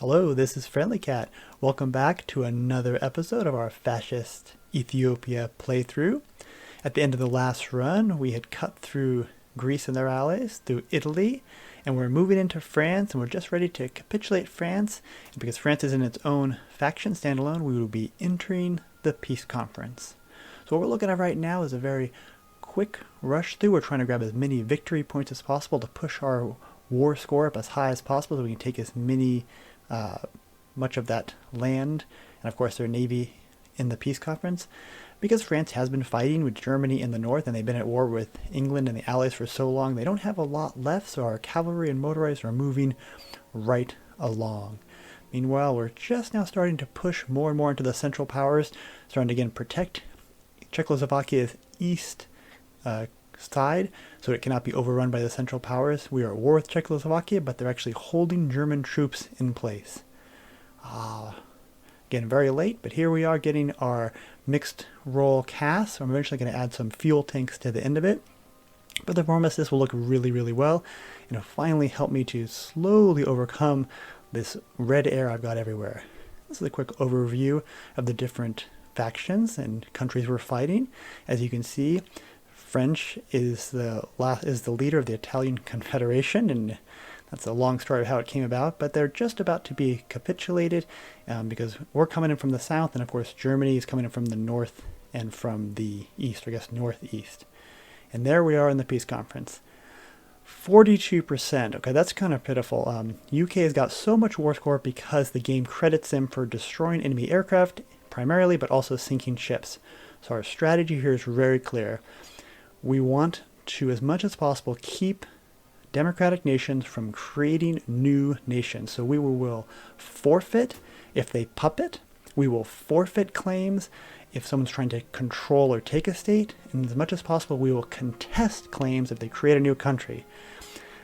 Hello, this is Friendly Cat. Welcome back to another episode of our Fascist Ethiopia playthrough. At the end of the last run, we had cut through Greece and their allies, through Italy, and we're moving into France, and we're just ready to capitulate France. And because France is in its own faction standalone, we will be entering the peace conference. So what we're looking at right now is a very quick rush through. We're trying to grab as many victory points as possible to push our war score up as high as possible so we can take as much of that land, and of course their navy in the peace conference. Because France has been fighting with Germany in the north and they've been at war with England and the Allies for so long, they don't have a lot left, so our cavalry and motorized are moving right along. Meanwhile, we're just now starting to push more and more into the Central Powers, starting to again protect Czechoslovakia's east side so it cannot be overrun by the Central Powers. We are at war with Czechoslovakia, but they're actually holding German troops in place. Again, very late, but here we are getting our mixed role cast. So I'm eventually going to add some fuel tanks to the end of it. But the promise, this will look really, really well, and it'll finally help me to slowly overcome this red air I've got everywhere. This is a quick overview of the different factions and countries we're fighting. As you can see, French is the leader of the Italian Confederation, and that's a long story of how it came about, but they're just about to be capitulated because we're coming in from the south, and of course Germany is coming in from the north and from the east, or I guess northeast. And there we are in the peace conference. 42%. Okay, that's kind of pitiful. UK has got so much war score because the game credits them for destroying enemy aircraft primarily, but also sinking ships. So our strategy here is very clear. We want to, as much as possible, keep democratic nations from creating new nations. So we will forfeit if they puppet. We will forfeit claims if someone's trying to control or take a state. And as much as possible, we will contest claims if they create a new country.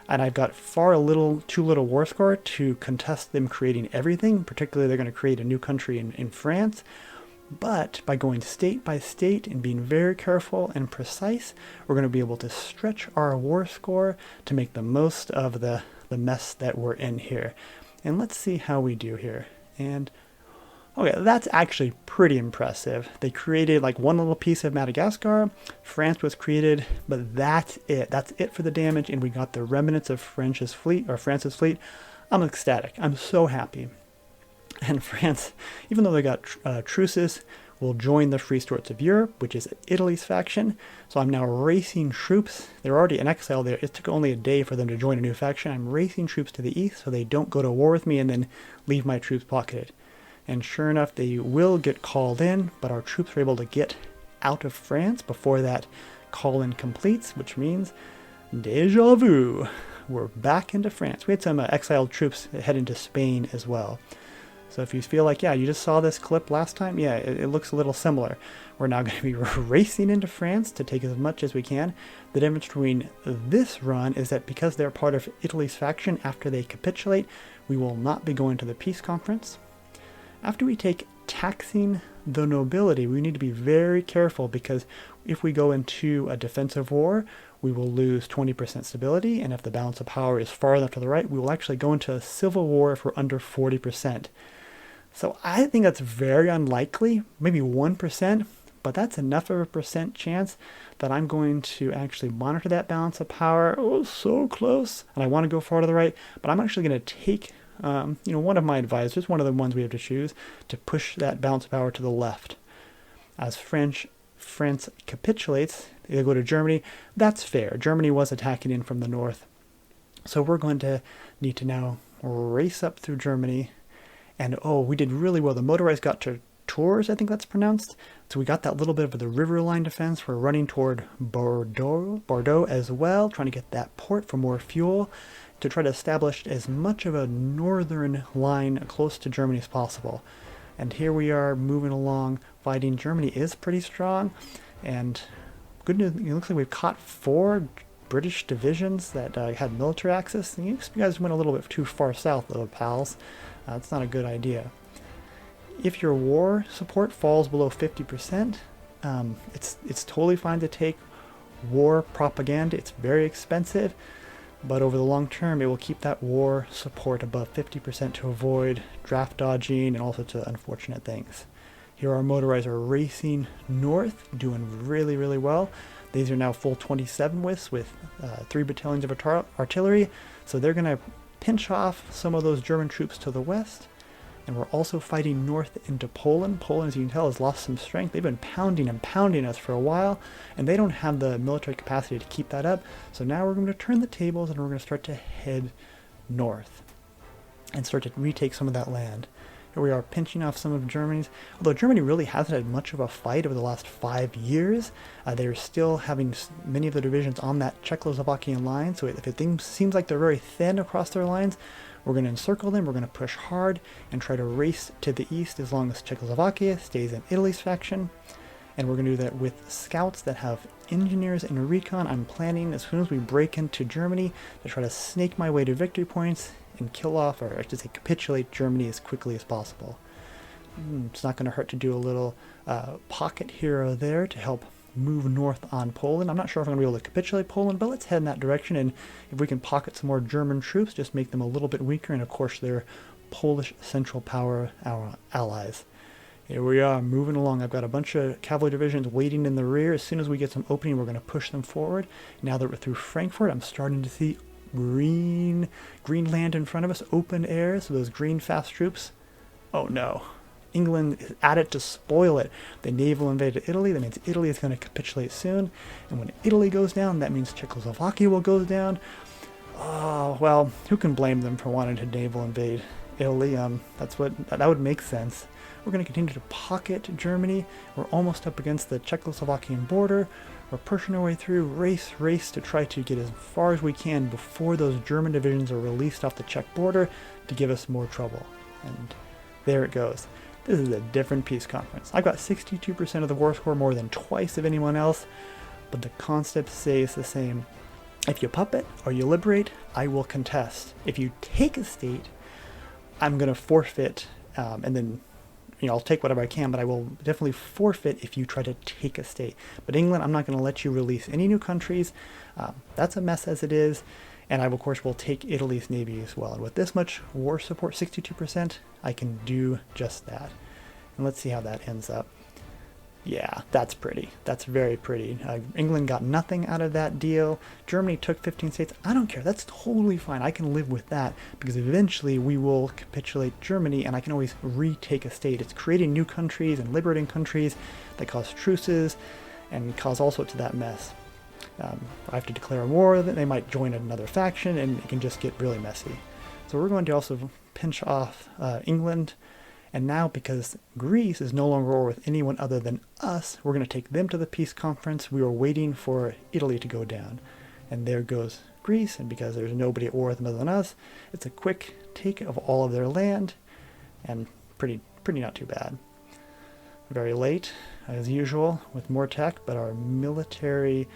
And I've got too little war score to contest them creating everything. Particularly, they're going to create a new country in France. But by going state by state and being very careful and precise, we're going to be able to stretch our war score to make the most of the mess that we're in here. And let's see how we do here. And okay, that's actually pretty impressive. They created like one little piece of Madagascar. France was created, but that's it. That's it for the damage, and we got the remnants of France's fleet. I'm ecstatic. I'm so happy. And France, even though they got truces, will join the Free States of Europe, which is Italy's faction. So I'm now racing troops. They're already in exile there. It took only a day for them to join a new faction. I'm racing troops to the east so they don't go to war with me and then leave my troops pocketed. And sure enough, they will get called in, but our troops are able to get out of France before that call-in completes, which means déjà vu. We're back into France. We had some exiled troops head into Spain as well. So if you feel like, yeah, you just saw this clip last time, yeah, it looks a little similar. We're now going to be racing into France to take as much as we can. The difference between this run is that because they're part of Italy's faction after they capitulate, we will not be going to the peace conference. After we take taxing the nobility, we need to be very careful because if we go into a defensive war, we will lose 20% stability, and if the balance of power is far enough to the right, we will actually go into a civil war if we're under 40%. So I think that's very unlikely, maybe 1%, but that's enough of a percent chance that I'm going to actually monitor that balance of power. Oh, so close. And I want to go far to the right, but I'm actually going to take one of my advisors, one of the ones we have to choose, to push that balance of power to the left. As France capitulates, they go to Germany. That's fair. Germany was attacking in from the north. So we're going to need to now race up through Germany. And oh, we did really well. The motorized got to Tours, I think that's pronounced. So we got that little bit of the river line defense. We're running toward Bordeaux as well, trying to get that port for more fuel to try to establish as much of a northern line close to Germany as possible. And here we are moving along, fighting. Germany is pretty strong. And good news, it looks like we've caught 4 British divisions that had military access. You guys went a little bit too far south, little pals. That's not a good idea. If your war support falls below 50%, it's totally fine to take war propaganda. It's very expensive. but over the long term, it will keep that war support above 50% to avoid draft dodging and all sorts of unfortunate things. Here our motorized are racing north, doing really, really well. These are now full 27 with 3 battalions of artillery, so they're going to pinch off some of those German troops to the west. And we're also fighting north into Poland. Poland, as you can tell, has lost some strength. They've been pounding and pounding us for a while, and they don't have the military capacity to keep that up. So now we're going to turn the tables and we're going to start to head north and start to retake some of that land. Here we are pinching off some of Germany's. Although Germany really hasn't had much of a fight over the last 5 years, they're still having many of the divisions on that Czechoslovakian line. So if it seems like they're very thin across their lines, we're going to encircle them, we're going to push hard and try to race to the east as long as Czechoslovakia stays in Italy's faction. And we're going to do that with scouts that have engineers and recon. I'm planning as soon as we break into Germany to try to snake my way to victory points and kill off, or I should say capitulate Germany as quickly as possible. It's not going to hurt to do a little pocket here or there to help move north on Poland. I'm not sure if I'm going to be able to capitulate Poland, but let's head in that direction, and if we can pocket some more German troops, just make them a little bit weaker, and of course they're Polish Central Power our allies. Here we are moving along. I've got a bunch of cavalry divisions waiting in the rear. As soon as we get some opening, we're going to push them forward. Now that we're through Frankfurt, I'm starting to see green land in front of us, open air, so those green fast troops. Oh no. England is at it to spoil it. They naval invaded Italy. That means Italy is going to capitulate soon. And when Italy goes down, that means Czechoslovakia will go down. Oh, well, who can blame them for wanting to naval invade Italy? That would make sense. We're going to continue to pocket Germany. We're almost up against the Czechoslovakian border. We're pushing our way through, race to try to get as far as we can before those German divisions are released off the Czech border to give us more trouble. And there it goes. This is a different peace conference. I've got 62% of the war score, more than twice of anyone else, but the concept stays the same. If you puppet or you liberate, I will contest. If you take a state, I'm going to forfeit, and then I'll take whatever I can, but I will definitely forfeit if you try to take a state. But England, I'm not going to let you release any new countries. That's a mess as it is. And I, of course, will take Italy's navy as well. And with this much war support, 62%, I can do just that. And let's see how that ends up. Yeah, that's pretty. That's very pretty. England got nothing out of that deal. Germany took 15 states. I don't care. That's totally fine. I can live with that because eventually we will capitulate Germany and I can always retake a state. It's creating new countries and liberating countries that cause truces and cause all sorts of that mess. I have to declare a war, that they might join another faction, and it can just get really messy. So we're going to also pinch off England, and now because Greece is no longer at war with anyone other than us, we're going to take them to the peace conference. We were waiting for Italy to go down, and there goes Greece, and because there's nobody at war with them other than us, it's a quick take of all of their land, and pretty not too bad. Very late, as usual, with more tech, but our military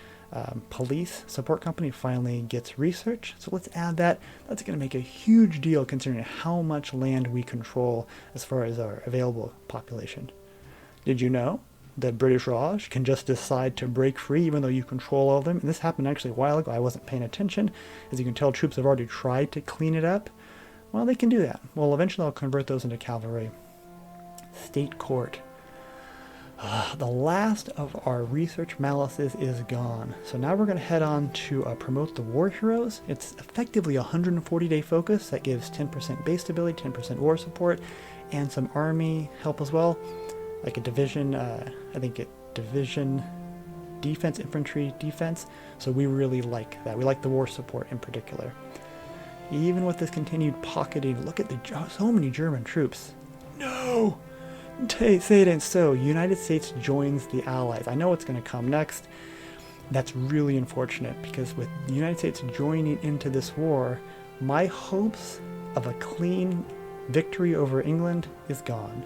police support company finally gets research. So let's add that. That's going to make a huge deal considering how much land we control as far as our available population. Did you know that British Raj can just decide to break free even though you control all of them? And this happened actually a while ago. I wasn't paying attention. As you can tell, troops have already tried to clean it up. Well, they can do that. Well, eventually I'll convert those into cavalry. State court. The last of our research malices is gone. So now we're going to head on to promote the war heroes. It's effectively a 140-day focus that gives 10% base stability, 10% war support, and some army help as well. Like a division, division defense, infantry defense. So we really like that. We like the war support in particular. Even with this continued pocketing, look at so many German troops. No! Say it ain't so. United States joins the Allies. I know what's going to come next. That's really unfortunate because with the United States joining into this war, my hopes of a clean victory over England is gone.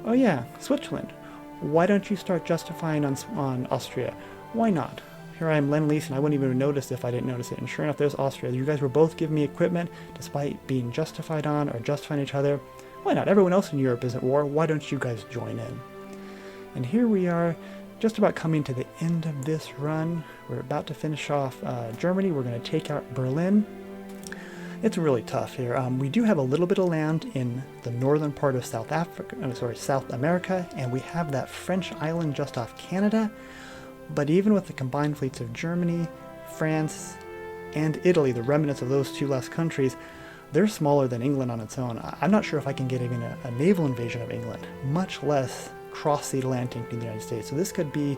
Oh yeah, Switzerland. Why don't you start justifying on Austria? Why not? Here I am Lend-Lease, and I wouldn't even notice if I didn't notice it. And sure enough, there's Austria. You guys were both giving me equipment despite being justified on or justifying each other. Why not? Everyone else in Europe is at war. Why don't you guys join in? And here we are just about coming to the end of this run. We're about to finish off Germany. We're going to take out Berlin. It's really tough here. We do have a little bit of land in the northern part of South America, and we have that French island just off Canada. But even with the combined fleets of Germany, France, and Italy, the remnants of those two last countries, they're smaller than England on its own. I'm not sure if I can get even a naval invasion of England, much less cross the Atlantic to the United States. So this could be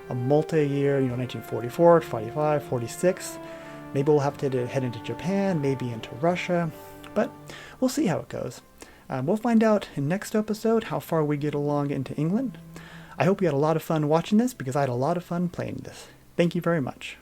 a multi-year, 1944, 45, 46. Maybe we'll have to head into Japan, maybe into Russia, but we'll see how it goes. We'll find out in next episode how far we get along into England. I hope you had a lot of fun watching this because I had a lot of fun playing this. Thank you very much.